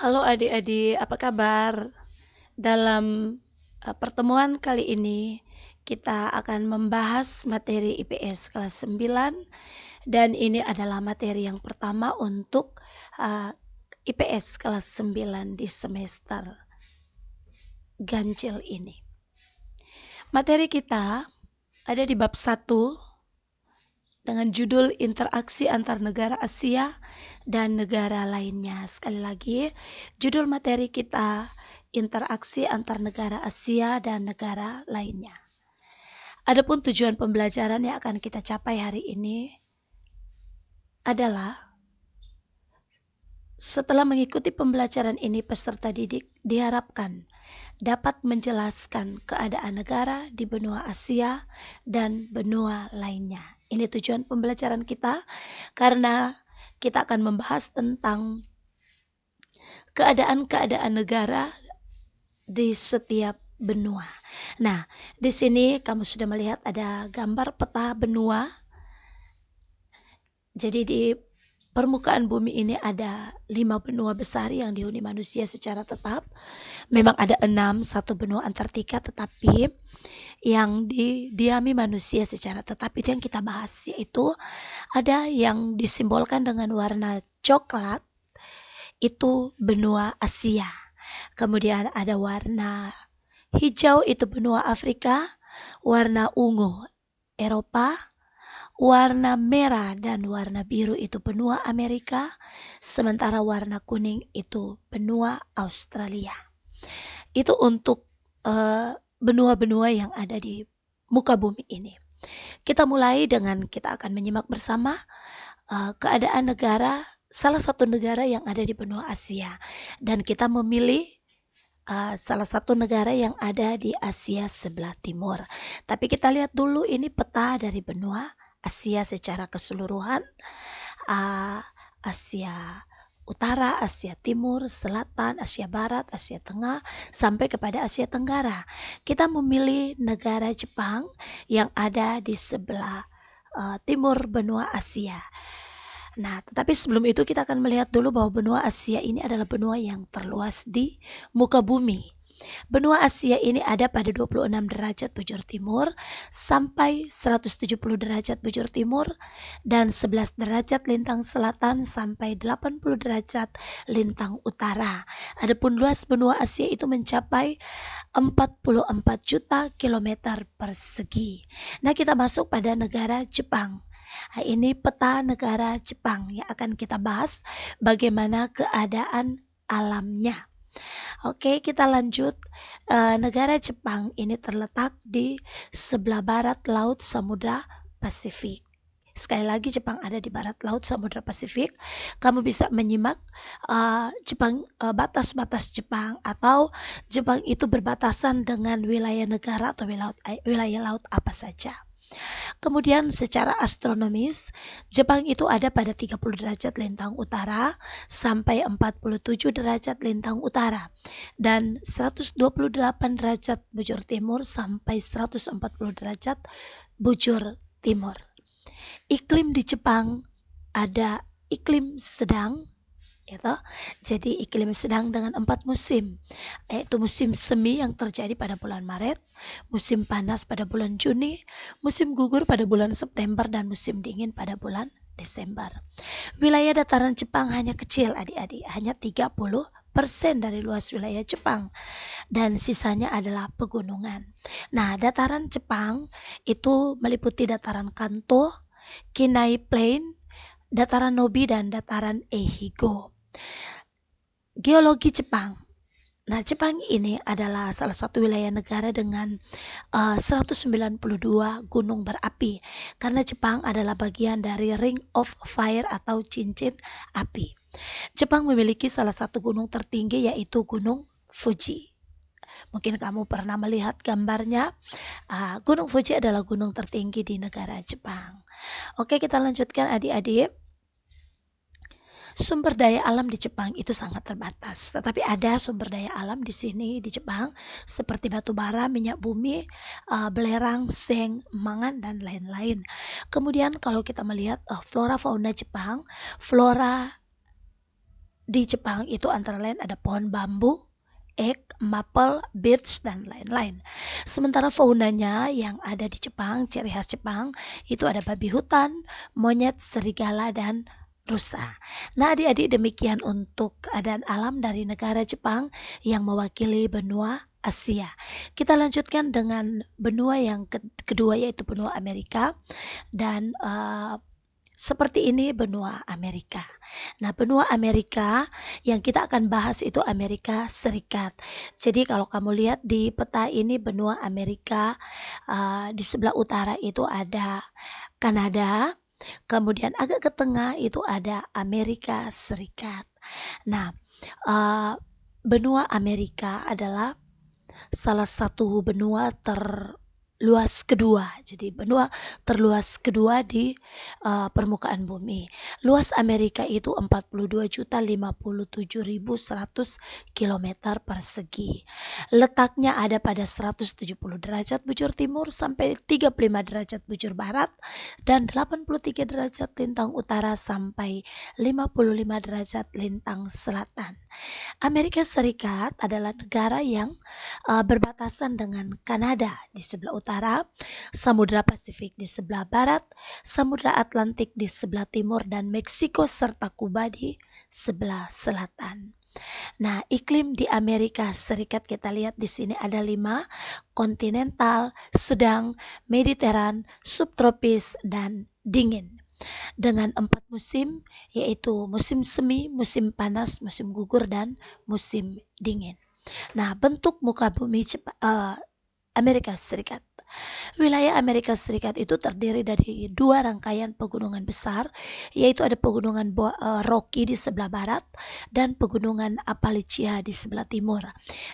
Halo adik-adik, apa kabar? Dalam pertemuan kali ini kita akan membahas materi IPS kelas 9 dan ini adalah materi yang pertama untuk IPS kelas 9 di semester ganjil ini. Materi kita ada di bab 1 dengan judul interaksi antar negara Asia dan negara lainnya. Sekali lagi, judul materi kita interaksi antar negara Asia dan negara lainnya. Adapun tujuan pembelajaran yang akan kita capai hari ini adalah setelah mengikuti pembelajaran ini, peserta didik diharapkan dapat menjelaskan keadaan negara di benua Asia dan benua lainnya. Ini tujuan pembelajaran kita karena kita akan membahas tentang keadaan-keadaan negara di setiap benua. Nah, di sini kamu sudah melihat ada gambar peta benua. Jadi di permukaan bumi ini ada 5 benua besar yang dihuni manusia secara tetap. Memang ada 6, satu benua Antartika, tetapi yang didiami manusia secara tetap itu yang kita bahas, yaitu ada yang disimbolkan dengan warna coklat, itu benua Asia. Kemudian ada warna hijau, itu benua Afrika, warna ungu Eropa, warna merah dan warna biru itu benua Amerika, sementara warna kuning itu benua Australia. Itu untuk benua-benua yang ada di muka bumi ini. Kita mulai dengan kita akan menyimak bersama keadaan negara, salah satu negara yang ada di benua Asia. Dan kita memilih salah satu negara yang ada di Asia sebelah timur. Tapi kita lihat dulu ini peta dari benua Asia secara keseluruhan. Asia Utara, Asia Timur, Selatan, Asia Barat, Asia Tengah, sampai kepada Asia Tenggara. Kita memilih negara Jepang yang ada di sebelah timur benua Asia. Nah, tetapi sebelum itu kita akan melihat dulu bahwa benua Asia ini adalah benua yang terluas di muka bumi. Benua Asia ini ada pada 26 derajat bujur timur sampai 170 derajat bujur timur dan 11 derajat lintang selatan sampai 80 derajat lintang utara. Adapun luas benua Asia itu mencapai 44 juta kilometer persegi. Nah, kita masuk pada negara Jepang. Nah, ini peta negara Jepang yang akan kita bahas bagaimana keadaan alamnya. Oke, kita lanjut. Negara Jepang ini terletak di sebelah barat Laut Samudra Pasifik. Sekali lagi, Jepang ada di barat Laut Samudra Pasifik. Kamu bisa menyimak Jepang, batas-batas Jepang, atau Jepang itu berbatasan dengan wilayah negara atau wilayah laut apa saja. Kemudian secara astronomis, Jepang itu ada pada 30 derajat lintang utara sampai 47 derajat lintang utara dan 128 derajat bujur timur sampai 140 derajat bujur timur. Iklim di Jepang ada iklim sedang, gitu. Jadi iklim sedang dengan 4 musim, yaitu musim semi yang terjadi pada bulan Maret, musim panas pada bulan Juni, musim gugur pada bulan September, dan musim dingin pada bulan Desember. Wilayah dataran Jepang hanya kecil adik-adik, hanya 30% dari luas wilayah Jepang, dan sisanya adalah pegunungan. Nah, dataran Jepang itu meliputi dataran Kanto, Kinai Plain, dataran Nobi, dan dataran Ehigo. Geologi Jepang. Nah, Jepang ini adalah salah satu wilayah negara dengan 192 gunung berapi, karena Jepang adalah bagian dari Ring of Fire atau cincin api. Jepang memiliki salah satu gunung tertinggi, yaitu Gunung Fuji. Mungkin kamu pernah melihat gambarnya. Gunung Fuji adalah gunung tertinggi di negara Jepang. Oke, kita lanjutkan adik-adik. Sumber daya alam di Jepang itu sangat terbatas, tetapi ada sumber daya alam di sini di Jepang seperti batu bara, minyak bumi, belerang, seng, mangan, dan lain-lain. Kemudian kalau kita melihat flora fauna Jepang, flora di Jepang itu antara lain ada pohon bambu, ek, maple, birch, dan lain-lain. Sementara faunanya yang ada di Jepang, ciri khas Jepang, itu ada babi hutan, monyet, serigala, dan rusa. Nah, adik-adik, demikian untuk keadaan alam dari negara Jepang yang mewakili benua Asia. Kita lanjutkan dengan benua yang kedua, yaitu benua Amerika. Dan seperti ini benua Amerika. Nah, benua Amerika yang kita akan bahas itu Amerika Serikat. Jadi kalau kamu lihat di peta ini benua Amerika, di sebelah utara itu ada Kanada, kemudian agak ke tengah itu ada Amerika Serikat. Nah, benua Amerika adalah salah satu benua terluas kedua. Jadi benua terluas kedua di permukaan bumi. Luas Amerika itu 42.057.100 km persegi. Letaknya ada pada 170 derajat bujur timur sampai 35 derajat bujur barat dan 83 derajat lintang utara sampai 55 derajat lintang selatan. Amerika Serikat adalah negara yang berbatasan dengan Kanada di sebelah utara, Samudra Pasifik di sebelah barat, Samudra Atlantik di sebelah timur, dan Meksiko serta Kuba di sebelah selatan. Nah, iklim di Amerika Serikat kita lihat di sini ada 5, kontinental, sedang, mediteran, subtropis, dan dingin. Dengan 4 musim, yaitu musim semi, musim panas, musim gugur, dan musim dingin. Nah, bentuk muka bumi Amerika Serikat. Wilayah Amerika Serikat itu terdiri dari 2 rangkaian pegunungan besar, yaitu ada pegunungan Rocky di sebelah barat dan pegunungan Appalachia di sebelah timur.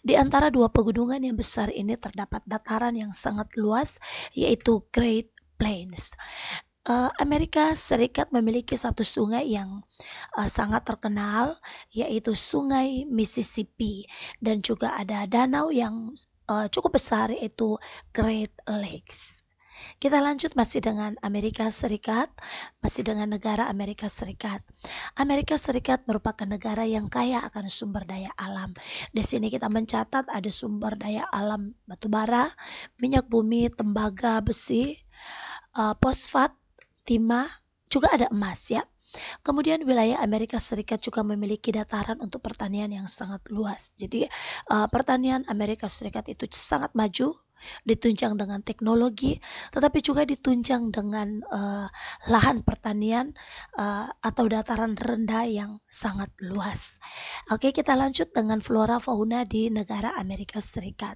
Di antara 2 pegunungan yang besar ini terdapat dataran yang sangat luas, yaitu Great Plains. Amerika Serikat memiliki satu sungai yang sangat terkenal, yaitu Sungai Mississippi, dan juga ada danau yang cukup besar, yaitu Great Lakes. Kita lanjut masih dengan Amerika Serikat, masih dengan negara Amerika Serikat. Amerika Serikat merupakan negara yang kaya akan sumber daya alam. Di sini kita mencatat ada sumber daya alam batubara, minyak bumi, tembaga, besi, fosfat, timah, juga ada emas ya. Kemudian wilayah Amerika Serikat juga memiliki dataran untuk pertanian yang sangat luas. Jadi pertanian Amerika Serikat itu sangat maju, ditunjang dengan teknologi, tetapi juga ditunjang dengan lahan pertanian atau dataran rendah yang sangat luas. Oke, kita lanjut dengan flora fauna di negara Amerika Serikat.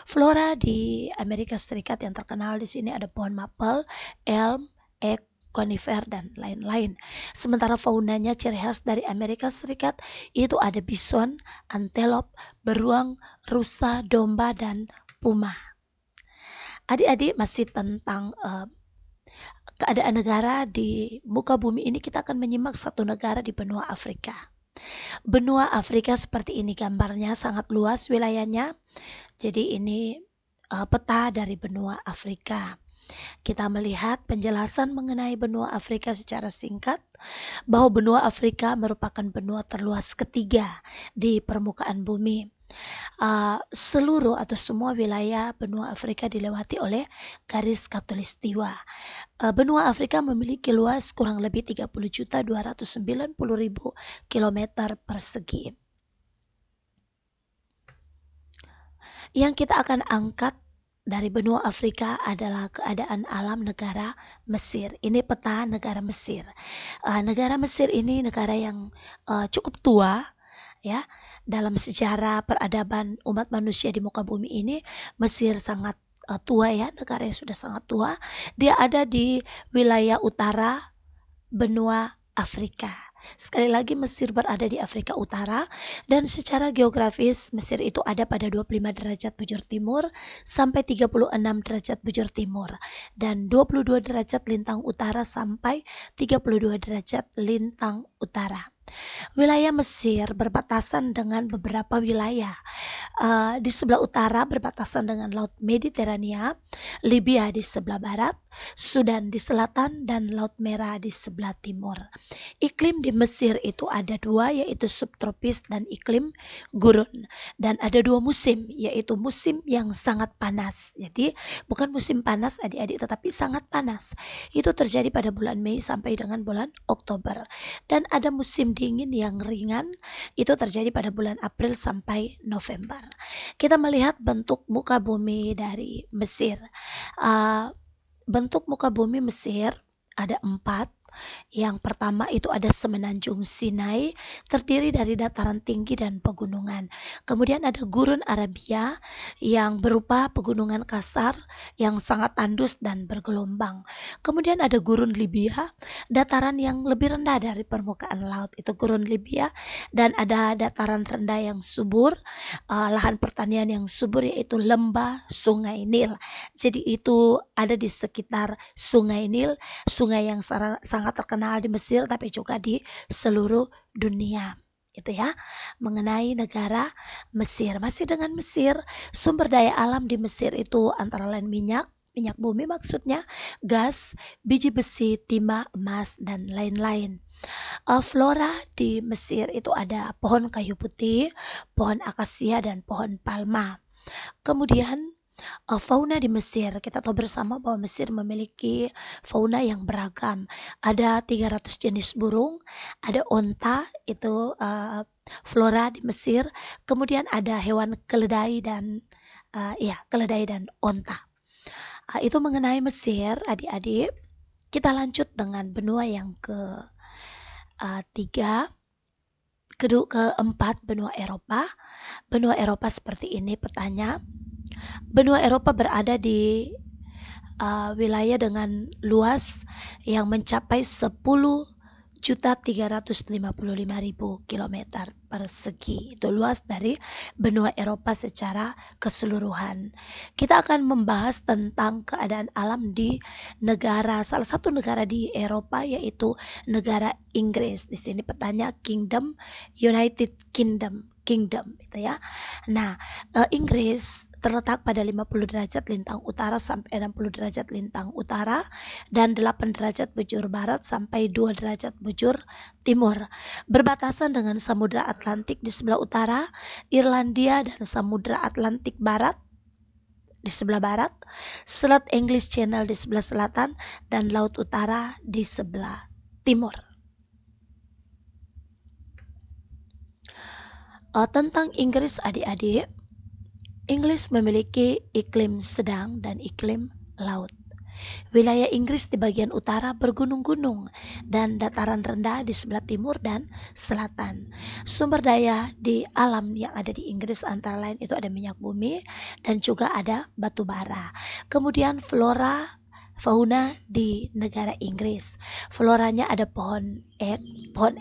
Flora di Amerika Serikat yang terkenal di sini ada pohon maple, elm, ek, conifer, dan lain-lain. Sementara faunanya ciri khas dari Amerika Serikat itu ada bison, antelop, beruang, rusa, domba, dan puma. Adik-adik, masih tentang keadaan negara di muka bumi ini, kita akan menyimak satu negara di benua Afrika. Benua Afrika seperti ini gambarnya, sangat luas wilayahnya. Jadi ini peta dari benua Afrika. Kita melihat penjelasan mengenai benua Afrika secara singkat, bahwa benua Afrika merupakan benua terluas ketiga di permukaan bumi. Seluruh atau semua wilayah benua Afrika dilewati oleh garis khatulistiwa. Benua Afrika memiliki luas kurang lebih 30.290.000 km persegi. Yang kita akan angkat dari benua Afrika adalah keadaan alam negara Mesir. Ini peta negara Mesir. Negara Mesir ini negara yang cukup tua, ya. Dalam sejarah peradaban umat manusia di muka bumi ini, Mesir sangat tua ya, negara yang sudah sangat tua. Dia ada di wilayah utara benua Afrika. Sekali lagi, Mesir berada di Afrika Utara, dan secara geografis Mesir itu ada pada 25 derajat bujur timur sampai 36 derajat bujur timur, dan 22 derajat lintang utara sampai 32 derajat lintang utara. Wilayah Mesir berbatasan dengan beberapa wilayah. Di sebelah utara berbatasan dengan Laut Mediterania, Libya di sebelah barat, Sudan di selatan, dan Laut Merah di sebelah timur. Iklim di Mesir itu ada dua, yaitu subtropis dan iklim gurun. Dan ada dua musim, yaitu musim yang sangat panas. Jadi bukan musim panas adik-adik, tetapi sangat panas. Itu terjadi pada bulan Mei sampai dengan bulan Oktober. Dan ada musim dingin yang ringan, itu terjadi pada bulan April sampai November. Kita melihat bentuk muka bumi dari Mesir. Bentuk muka bumi Mesir ada 4. Yang pertama itu ada semenanjung Sinai, terdiri dari dataran tinggi dan pegunungan. Kemudian ada gurun Arabia yang berupa pegunungan kasar yang sangat tandus dan bergelombang. Kemudian ada gurun Libya, dataran yang lebih rendah dari permukaan laut, itu gurun Libya. Dan ada dataran rendah yang subur, lahan pertanian yang subur, yaitu lembah Sungai Nil. Jadi itu ada di sekitar Sungai Nil, sungai yang sangat terkenal di Mesir tapi juga di seluruh dunia. Itu ya, mengenai negara Mesir. Masih dengan Mesir, sumber daya alam di Mesir itu antara lain minyak bumi maksudnya, gas, biji besi, timah, emas, dan lain-lain. Flora di Mesir itu ada pohon kayu putih, pohon akasia, dan pohon palma. Kemudian fauna di Mesir, kita tahu bersama bahwa Mesir memiliki fauna yang beragam. Ada 300 jenis burung, ada onta, itu flora di Mesir. Kemudian ada hewan keledai dan keledai dan onta. Itu mengenai Mesir, adik-adik. Kita lanjut dengan benua yang keempat, benua Eropa. Benua Eropa seperti ini petanya. Benua Eropa berada di wilayah dengan luas yang mencapai 10.355.000 km persegi. Itu luas dari benua Eropa secara keseluruhan. Kita akan membahas tentang keadaan alam di salah satu negara di Eropa, yaitu negara Inggris. Di sini petanya Kingdom, United Kingdom itu ya. Nah, Inggris terletak pada 50 derajat lintang utara sampai 60 derajat lintang utara, dan 8 derajat bujur barat sampai 2 derajat bujur timur. Berbatasan dengan Samudra Atlantik di sebelah utara, Irlandia dan Samudra Atlantik Barat di sebelah barat, Selat English Channel di sebelah selatan, dan Laut Utara di sebelah timur. Tentang Inggris, adik-adik, Inggris memiliki iklim sedang dan iklim laut. Wilayah Inggris di bagian utara bergunung-gunung dan dataran rendah di sebelah timur dan selatan. Sumber daya di alam yang ada di Inggris antara lain itu ada minyak bumi dan juga ada batu bara. Kemudian fauna di negara Inggris. Floranya ada pohon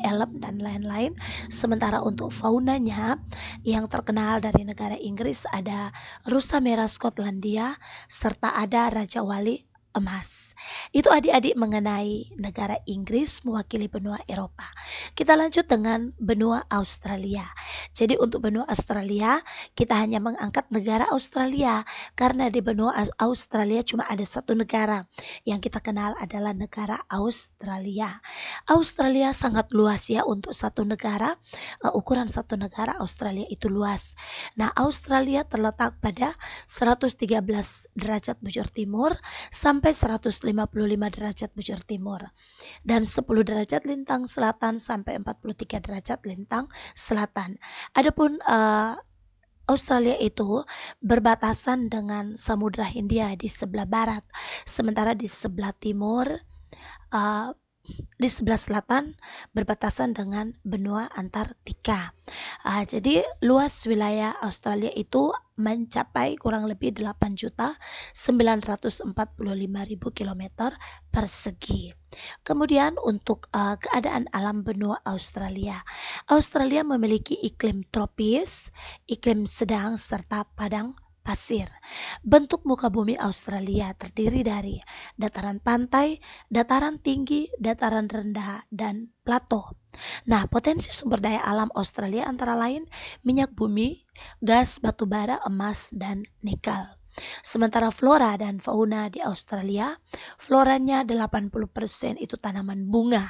elem dan lain-lain. Sementara untuk faunanya yang terkenal dari negara Inggris ada rusa merah Skotlandia serta ada Raja Wali emas. Itu adik-adik mengenai negara Inggris mewakili benua Eropa. Kita lanjut dengan benua Australia. Jadi untuk benua Australia kita hanya mengangkat negara Australia karena di benua Australia cuma ada satu negara yang kita kenal adalah negara Australia. Australia sangat luas ya untuk satu negara. Ukuran satu negara Australia itu luas. Nah, Australia terletak pada 113 derajat bujur timur sampai 155 derajat bujur timur, dan 10 derajat lintang selatan sampai 43 derajat lintang selatan. Adapun Australia itu berbatasan dengan Samudra Hindia di sebelah barat, sementara di sebelah timur, di sebelah selatan berbatasan dengan benua Antartika. Jadi luas wilayah Australia itu mencapai kurang lebih 8.945.000 km persegi. Kemudian untuk keadaan alam benua Australia. Australia memiliki iklim tropis, iklim sedang, serta padang pasir. Bentuk muka bumi Australia terdiri dari dataran pantai, dataran tinggi, dataran rendah, dan plato. Nah, potensi sumber daya alam Australia antara lain minyak bumi, gas, batu bara, emas, dan nikel. Sementara flora dan fauna di Australia, floranya 80% itu tanaman bunga,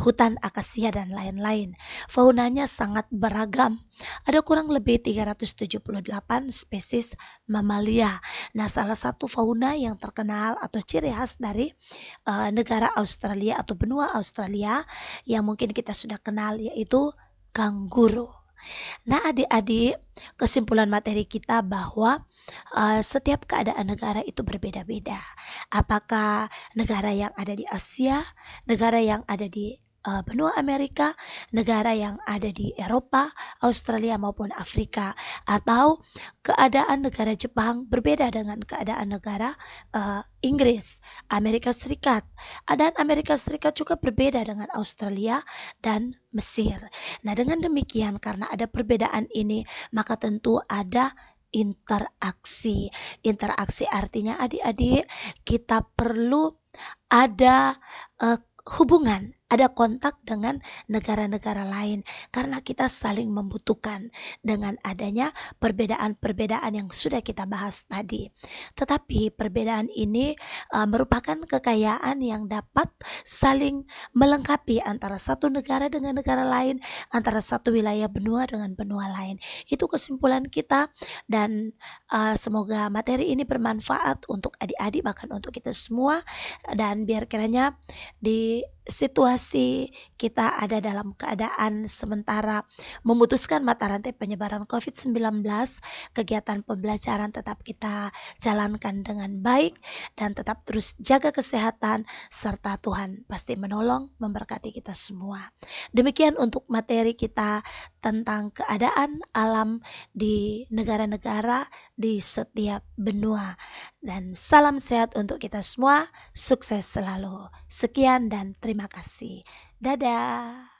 hutan akasia dan lain-lain. Faunanya sangat beragam. Ada kurang lebih 378 spesies mamalia. Nah, salah satu fauna yang terkenal atau ciri khas dari negara Australia atau benua Australia yang mungkin kita sudah kenal yaitu kanguru. Nah, adik-adik, kesimpulan materi kita bahwa setiap keadaan negara itu berbeda-beda. Apakah negara yang ada di Asia, negara yang ada di benua Amerika, negara yang ada di Eropa, Australia maupun Afrika, atau keadaan negara Jepang berbeda dengan keadaan negara Inggris, Amerika Serikat. Dan Amerika Serikat juga berbeda dengan Australia dan Mesir. Nah, dengan demikian karena ada perbedaan ini, maka tentu ada interaksi. Interaksi artinya adik-adik kita perlu ada hubungan, ada kontak dengan negara-negara lain karena kita saling membutuhkan dengan adanya perbedaan-perbedaan yang sudah kita bahas tadi. Tetapi perbedaan ini merupakan kekayaan yang dapat saling melengkapi antara satu negara dengan negara lain, antara satu wilayah benua dengan benua lain. Itu kesimpulan kita dan semoga materi ini bermanfaat untuk adik-adik bahkan untuk kita semua, dan biar kiranya di situasi kita ada dalam keadaan sementara memutuskan mata rantai penyebaran COVID-19, kegiatan pembelajaran tetap kita jalankan dengan baik dan tetap terus jaga kesehatan serta Tuhan pasti menolong memberkati kita semua. Demikian untuk materi kita tentang keadaan alam di negara-negara di setiap benua. Dan salam sehat untuk kita semua, sukses selalu. Sekian dan terima kasih. Dadah.